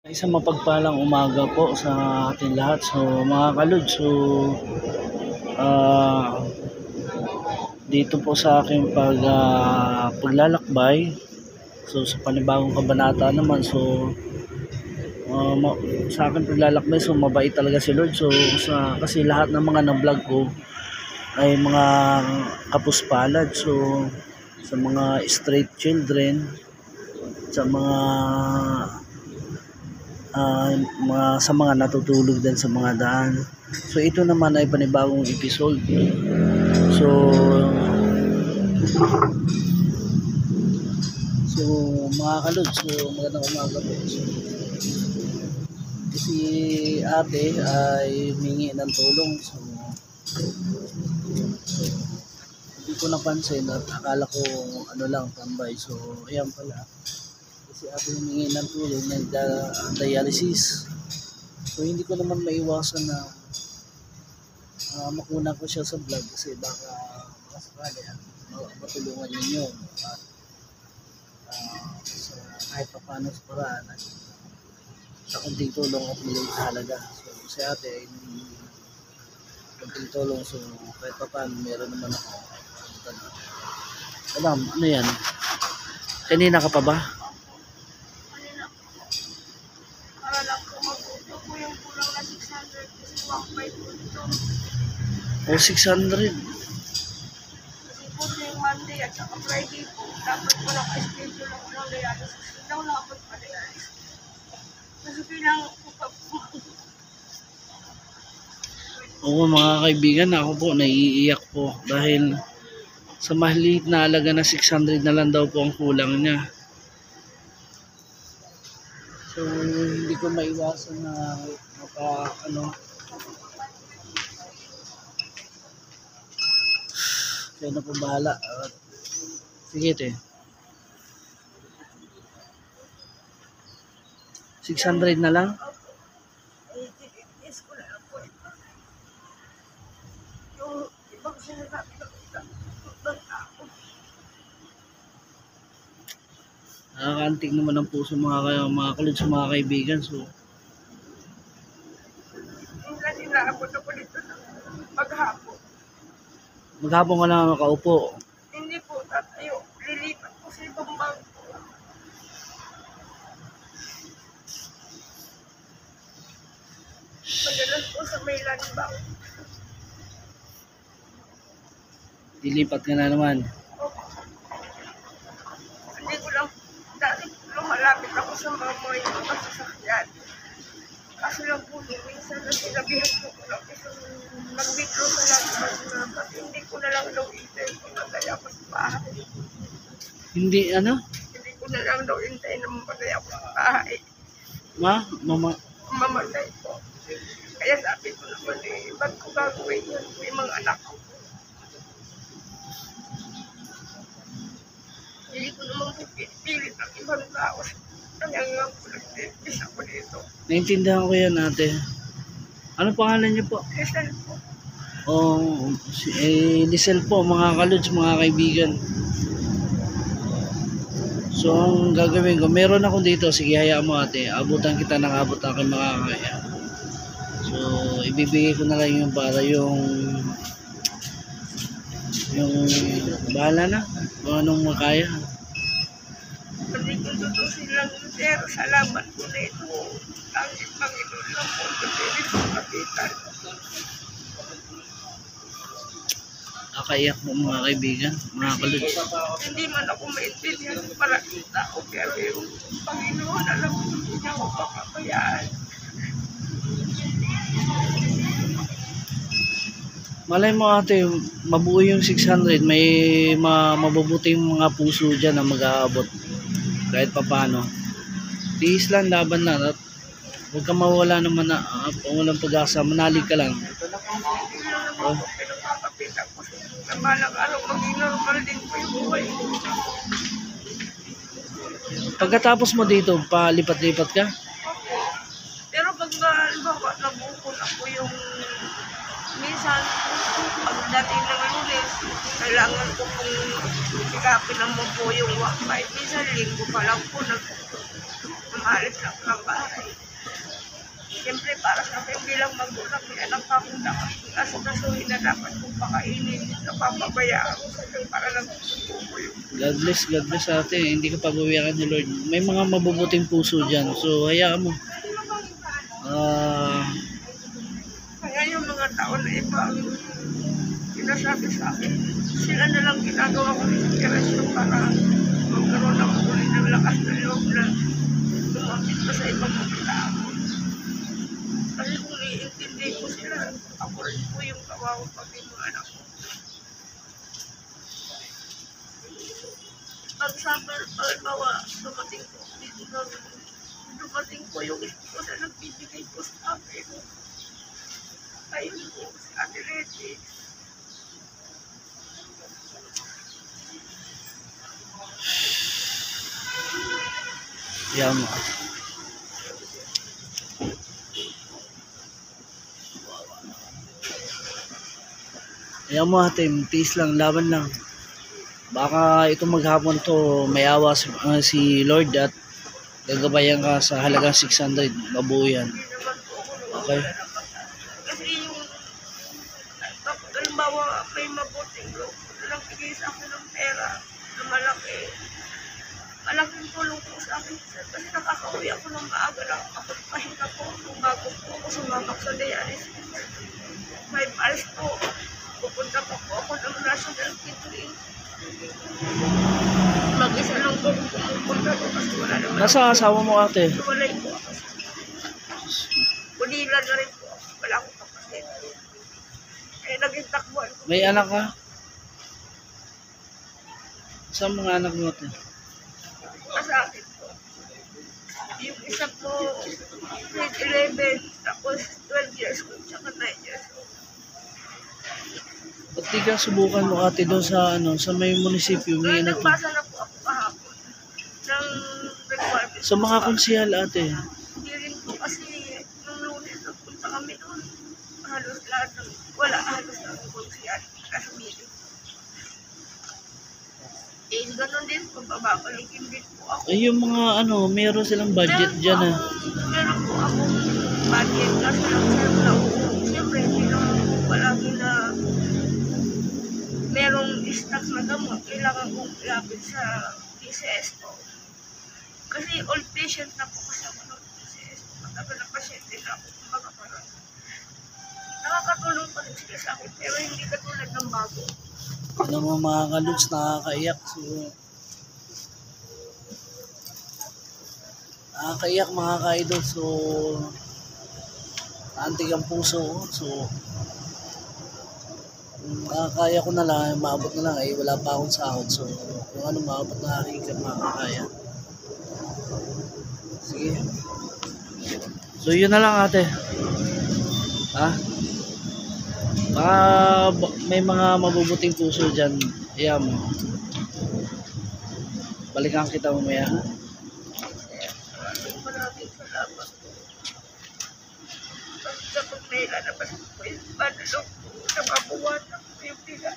Isang mapagpalang umaga po sa ating lahat. So mga kalod, dito po sa aking paglalakbay, so sa panibagong kabanata naman, sa aking paglalakbay, so mabait talaga si Lord. So kasi lahat ng mga na-vlog ko ay mga kapuspalad. So sa mga straight children, sa sa mga natutulog din sa mga daan. So ito naman ay panibagong episode. So mga kalod, so magandang umaga po. Si ate ay humingi ng tulong. So hindi ko napansin at akala ko ano lang, tambay. So ayan pala, si ate humingi ng tulong ng dialysis. So hindi ko naman maiwasan na makuna ko siya sa vlog kasi baka sakali matulungan ninyo at kahit pa paano sa paraan sa kunting tulong at miling halaga. So si ate ay kunting tulong, so kahit pa paano meron naman ako. Alam, ano yan? Kanina ka pa ba? O 600. Kasi po yung Monday at saka Friday po, dapat po naka-schedule ako ng dialysis. Daw dapat pa dialysis. Kasi kailangan po pa po. Oo mga kaibigan, ako po naiiyak po dahil sa maliit na halaga na 600 na lang daw po ang kulang niya. So hindi ko maiwasan na kaya na po bahala. Sige ito 600 na lang. Yes ko na lang po. Yung ibang sinasabi na Nakakaantig naman ang puso mga kalod sa mga kaibigan. So kasi naabot ako dito na maghapon. maghapon ka na makaupo. Hindi po, tatayo. Lilipat po sa ibang bangko. Madalas po sa may land bank. Dilipat ka na naman. Hindi ko lang, dati lumalapit ako sa mama yung masasakyan. Kaso lang po, minsan na sinabihan ko lang isang mag-withdraw sa land bank na pati hindi ko na lang daw intay kung mataya ako sa bahay. Hindi ano? Hindi ko na lang daw intay na mamatay ako sa bahay. Mamatay po. Kaya sabi ko naman ba't ko gagawin yun? May mga anak ko. Hindi ko naman po pinipilit ang ibang tao. Kaya nga po nag-therapist ako dito. Naintindihan ko yan ate. Ano pangalan niyo po? Listen po. Lisel po mga kalods, mga kaibigan. So ang gagawin ko, meron ako dito, sige hayaan mo ate, abutan kita ng abot aking makakaya. So ibibigay ko na lang yung para yung bahala na kung anong makaya. Sabi ko tutusin lang sir, salamat po na ito. Ang Panginoon lang po, pagpilit sa kapitan. Nakaiyak mo mga kaibigan, mga kalods. Hindi man ako maintindihan para kita o pero yung Panginoon alam ko hindi niya ako papabayaan. Malay mo ate, mabuo yung 600, may mabubuting mga puso dyan na mag-aabot kahit papano. Tiis lang, laban na at huwag ka mawala naman na walang pag-asa, manalig ka lang. Pinapapapita ko sa balang araw maging normal din po yung buhay. Pagkatapos mo dito, palipat-lipat ka? Pero pag halimbawa nabukol ako yung minsan pagdating ng Lunes, kailangan ko pong sikapin ang po yung wakbay. Minsan linggo pa lang po nag-umalis lang ng bahay. para sa akin bilang magulang, may anak akong dapat asikasuhin na dapat kong pakainin. Napapabayaan ko sa Diyos para lang tutuloy. God bless ate. Hindi ka pabawian ni Lord. May mga mabubuting puso dyan. So, hayaan mo. Kaya yung mga tao na iba ang sinasabi sa akin, sila na lang ginagawa ko ng inspirasyon para magkaroon ako ulit ng lakas na loob na lumapit pa sa ibang mga tao. Kasi kung iintindi ko sila, ako rin po yung kawawa pag yung mga anak ko. Pag summer, halimbawa, dumating po yung ito na nagbibigay po sa akin. Ayun po, si Ate Letty. Hayaan mo. Hayaan mo ate. Tiis lang. Laban lang. Baka ito maghapon to may awa si Lord at gagabayan ka sa halagang 600. Mabuo yan. Hindi naman po ako Okay? kasi yung, halimbawa, may mabuting loob na nagbigay sa akin ng pera na malaki. Malaking tulong po sa akin kasi nakakauwi ako ng maaga lang ako pahinga po kung bago po ako sumabak sa dialysis. 5 hours po, pupunta po ako ng National Kidney. Mag-isa lang po pupunta ko kasi wala naman. Nasa asawa mo ate? Walay po ako. Ulila na rin po ako. Wala akong kapatid. Eh, naging takbuhan ko. May anak ka? Saan mga anak mo ate? Sa akin po. Yung isa po, grade 11, tapos 12 years old, tsaka 9 years old. At di ka subukan mo ate doon sa sa may munisipyo. May anak ka. Nagbasa na po ako kahapon ng requirements. Sa mga konsihal ate. Hindi rin po kasi nung Lunes nagpunta kami doon. Halos lahat ng, wala, halos lang kung siya nasa meeting. Eh, ganun din po, bababalikin din po ako. Ay yung mga meron silang budget dyan ah. Meron po akong budget kasi lang sa siyempre, hindi naman po palagi na merong stock na gamot, kailangan kong ilapit sa PCS po. Kasi old patient na po kasi ako ng PCS. Matagal na pasyente na ako. Kumbaga parang nakakatulong pa rin sila sa akin, pero hindi katulad ng bago. Ano mo mga kalugs, nakakaiyak. So, nakakaiyak mga ka-idol. So, antig ang puso ko. So, makakaya ko na lang, maabot na lang, wala pa akong sahod. So, kung ano maabot na aking makakaya. Sige. So, yun na lang ate. Ha? Baka may mga mabubuting puso dyan. Ayan mo. Balikan kita mamaya. Maraming salamat po. Sa pag nailalabas ko yung panalong na mabuwan na po yung pila.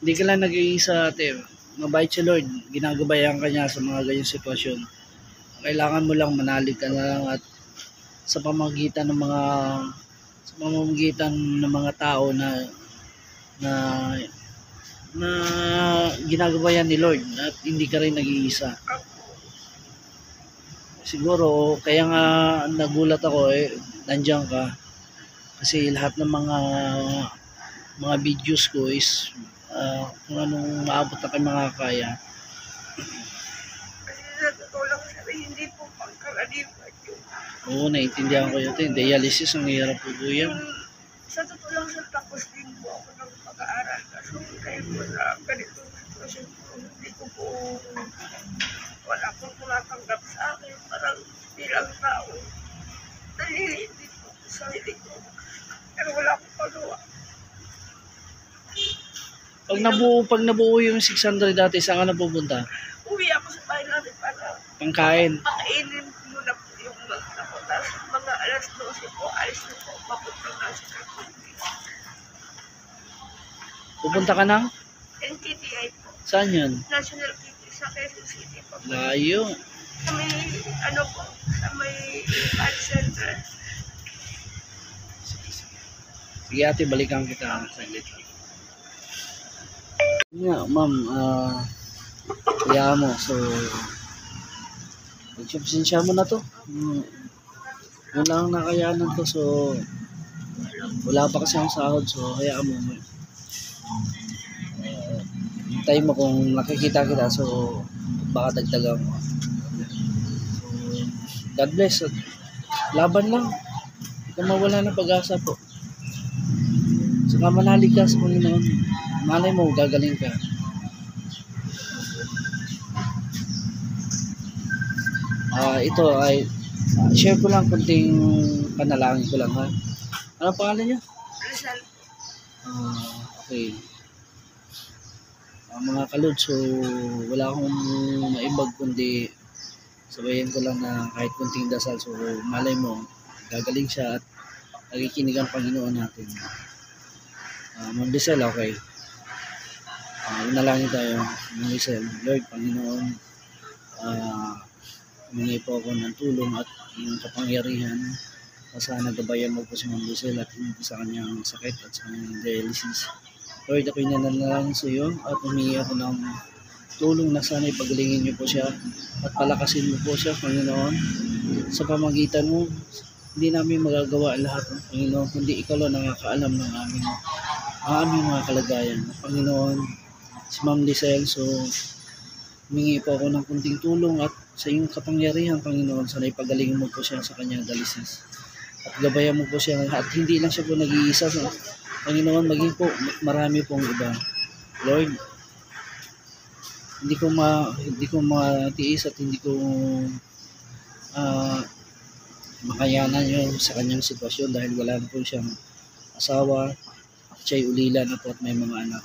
Hindi ka lang nag-iisa ate. Mabait si Lord. Ginagabayan ka niya sa mga ganyang sitwasyon. Kailangan mo lang manalig ka na lang at sa pamamagitan ng mga tao na ginagabayan ni Lord at hindi ka rin nag-iisa. Siguro kaya nga nagulat ako nandiyan ka kasi lahat ng mga videos ko is kung anong maabot na kayo makakaya. Kasi natutulong sa hindi po pagkaraniwan yun. Oo, naiintindihan ko yun. Dialysis ang hirap po yan. Sa totoo lang sa tapos din po ako ng pag-aaral. Kaso dahil po na ganitong sitwasyon po, hindi ko po wala pong tumatanggap sa akin. Parang bilang tao. Nalilindi po sa sarili ko. Pero wala akong pagawa. Pag nabuo yung 600 dati, saan ka na pupunta? Uwi ako sa bahay namin para Pangkain. pakainin muna po yung tapos mga alas 12 po, alis na po, papunta na sa kapatid. Pupunta ka ng? NTTI po. Saan yun? National TV sa Quezon City po. Layo. Sa may, ano po, sa may art center. Sige ate, balikan kita. Saglit lang. Nga, ma'am, kaya mo, so, pagsubsinsya mo na to. Yun lang ang nakayanan ko, so, wala pa kasi ang sahod, so, hayaan mo. Hintay mo kung nakikita kita, so, baka dagdagan mo. So, God bless. Laban lang. Hindi ka mawala ng pag-asa po. Saka manalig ka sa Panginoon. Malay mo, gagaling ka. Ito ay share ko lang kunting panalangin ko lang ha. Ano pangalan niya? Rizal. Okay. Mga kalod, so wala akong maibag kundi sabayan ko lang na kahit kunting dasal, so malay mo gagaling siya at nakikinig ang Panginoon natin. Ma'am Rizal, okay. Unalangin tayo. Ma'am Rizal, Lord, Panginoon, humingi po ako ng tulong at yung kapangyarihan na sana gabayan mo po si Ma'am Rizal at hindi sa kanyang sakit at sa kanyang dialysis. Lord, ako'y nanalangin sa iyo at humingi ako ng tulong na sana ipagalingin niyo po siya at palakasin mo po siya, Panginoon. Sa pamagitan mo, hindi namin magagawa lahat, Panginoon, kundi ikaw lang nakakaalam ng aming mga kalagayan. Panginoon, si Ma'am Rizal, so humingi po ako ng kunting tulong at sa iyong kapangyarihan, Panginoon, sana ipagalingin mo po siya sa kanyang dialysis. At gabayan mo po siya at hindi lang siya po nag-iisa. So, Panginoon, maging po marami pong iba. Lord, hindi ko matiis at hindi ko makayanan yun sa kanyang sitwasyon dahil wala na po siyang asawa at siya'y ulila na po at may mga anak.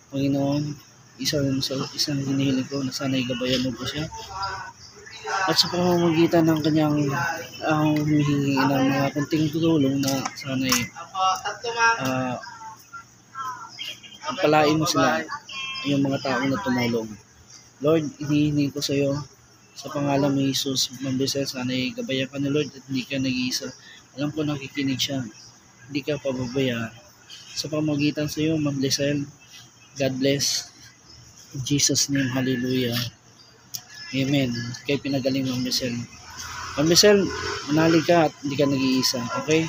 Panginoon, isang hinihiling ko na sana igabayan mo po siya at sa pamamagitan ng kanyang humihingi ng mga kunting tulong na sana palain mo sila yung mga taong na tumulong. Lord, hinihingi ko sa iyo sa pangalan ni Jesus, Ma'am Rizal, sana gabayan ka ni Lord at hindi ka nag-iisa. Alam ko nakikinig siya, hindi ka pababayaan. Sa pamamagitan sa iyo, Ma'am Rizal, God bless. In Jesus' name, hallelujah. Amen. Kaya pinagaling Ma'am Rizal. Ma'am Rizal, manalig ka at hindi ka nag-iisa. Okay?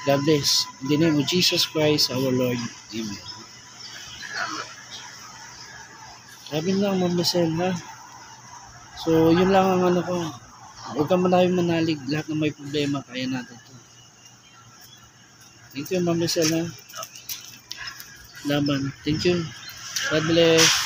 God bless. In the name of Jesus Christ, our Lord. Amen. Sabi lang, Ma'am Rizal, ha? So, yun lang ang ano ko. Huwag kang manalig. Lahat ng may problema, kaya natin to. Thank you, Ma'am Rizal, ha? Laban. Thank you. God bless.